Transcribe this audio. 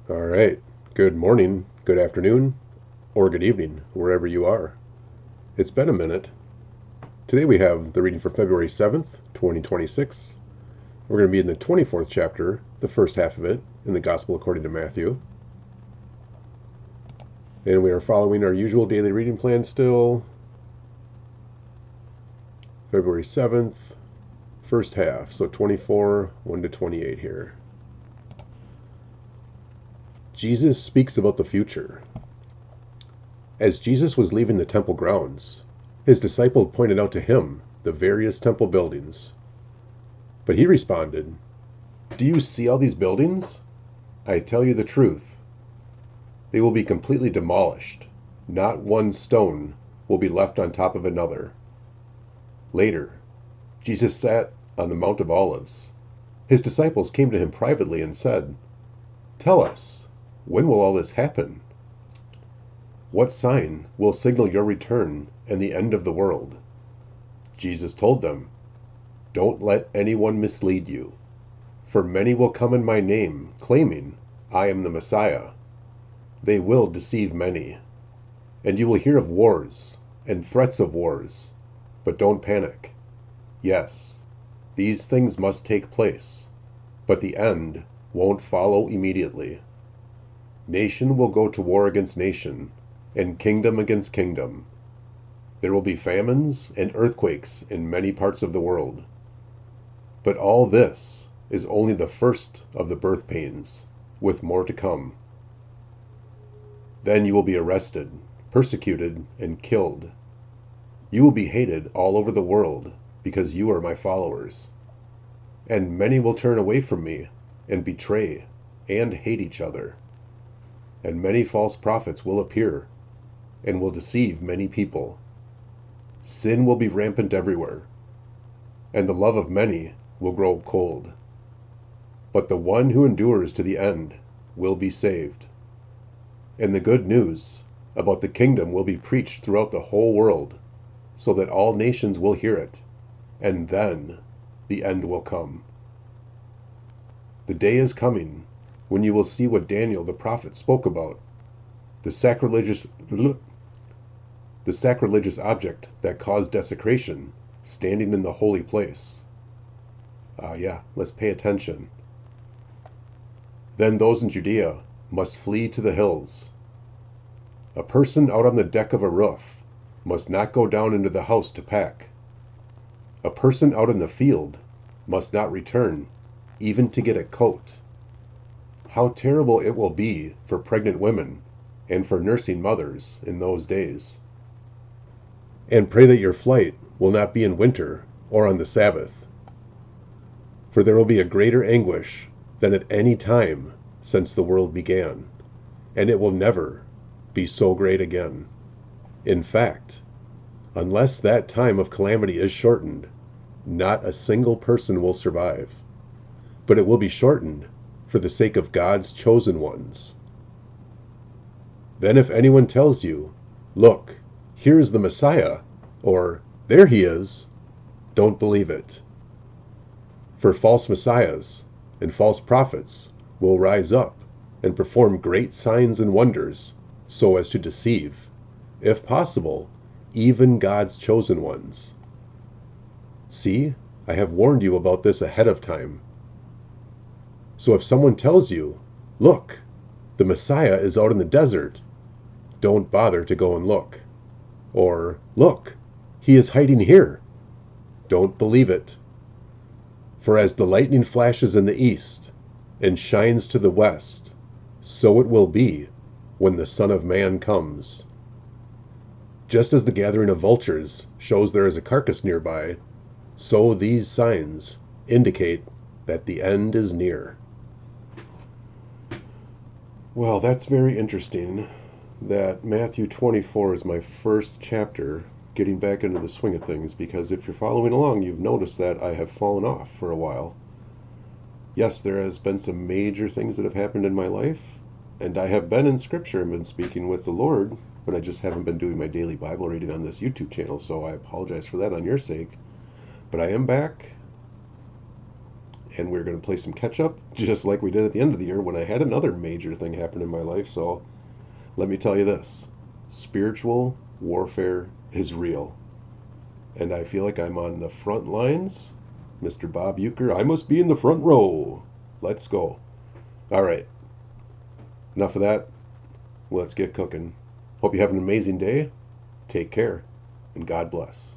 All right. Good morning, good afternoon, or good evening, wherever you are. It's been a minute. Today we have the reading for February 7th, 2026. We're going to be in the 24th chapter, the first half of it, in the Gospel according to Matthew. And we are following our usual daily reading plan still. February 7th, first half, so 24, 1 to 28 here. Jesus speaks about the future. As Jesus was leaving the temple grounds, his disciple pointed out to him the various temple buildings. But he responded, "Do you see all these buildings? I tell you the truth. They will be completely demolished. Not one stone will be left on top of another." Later, Jesus sat on the Mount of Olives. His disciples came to him privately and said, "Tell us, when will all this happen? What sign will signal your return and the end of the world?" Jesus told them, "Don't let anyone mislead you. For many will come in my name, claiming, 'I am the Messiah.' They will deceive many. And you will hear of wars and threats of wars. But don't panic. Yes, these things must take place, but the end won't follow immediately. Nation will go to war against nation, and kingdom against kingdom. There will be famines and earthquakes in many parts of the world. But all this is only the first of the birth pains, with more to come. Then you will be arrested, persecuted, and killed. You will be hated all over the world because you are my followers. And many will turn away from me and betray and hate each other. And many false prophets will appear and will deceive many people. Sin will be rampant everywhere, and the love of many will grow cold. But the one who endures to the end will be saved. And the good news about the kingdom will be preached throughout the whole world, so that all nations will hear it, and then the end will come. The day is coming when you will see what Daniel the prophet spoke about, the sacrilegious object that caused desecration standing in the holy place. Let's pay attention. Then those in Judea must flee to the hills. A person out on the deck of a roof must not go down into the house to pack. A person out in the field must not return, even to get a coat. How terrible it will be for pregnant women and for nursing mothers in those days. And pray that your flight will not be in winter or on the Sabbath, for there will be a greater anguish than at any time since the world began, and it will never be so great again. In fact, unless that time of calamity is shortened, not a single person will survive. But it will be shortened for the sake of God's chosen ones. Then if anyone tells you, 'Look, here is the Messiah,' or 'There he is,' don't believe it. For false messiahs and false prophets will rise up and perform great signs and wonders, so as to deceive, if possible, even God's chosen ones. See, I have warned you about this ahead of time. So if someone tells you, 'Look, the Messiah is out in the desert,' don't bother to go and look. Or, 'Look, he is hiding here.' Don't believe it. For as the lightning flashes in the east and shines to the west, so it will be when the Son of Man comes. Just as the gathering of vultures shows there is a carcass nearby, so these signs indicate that the end is near." Well, that's very interesting that Matthew 24 is my first chapter getting back into the swing of things, because if you're following along, you've noticed that I have fallen off for a while. Yes, there has been some major things that have happened in my life, and I have been in Scripture and been speaking with the Lord, but I just haven't been doing my daily Bible reading on this YouTube channel, so I apologize for that on your sake. But I am back, and we're going to play some catch up, just like we did at the end of the year when I had another major thing happen in my life. So let me tell you this: spiritual warfare is real. And I feel like I'm on the front lines. Mr. Bob Euchre, I must be in the front row. Let's go. All right. Enough of that. Let's get cooking. Hope you have an amazing day. Take care, and God bless.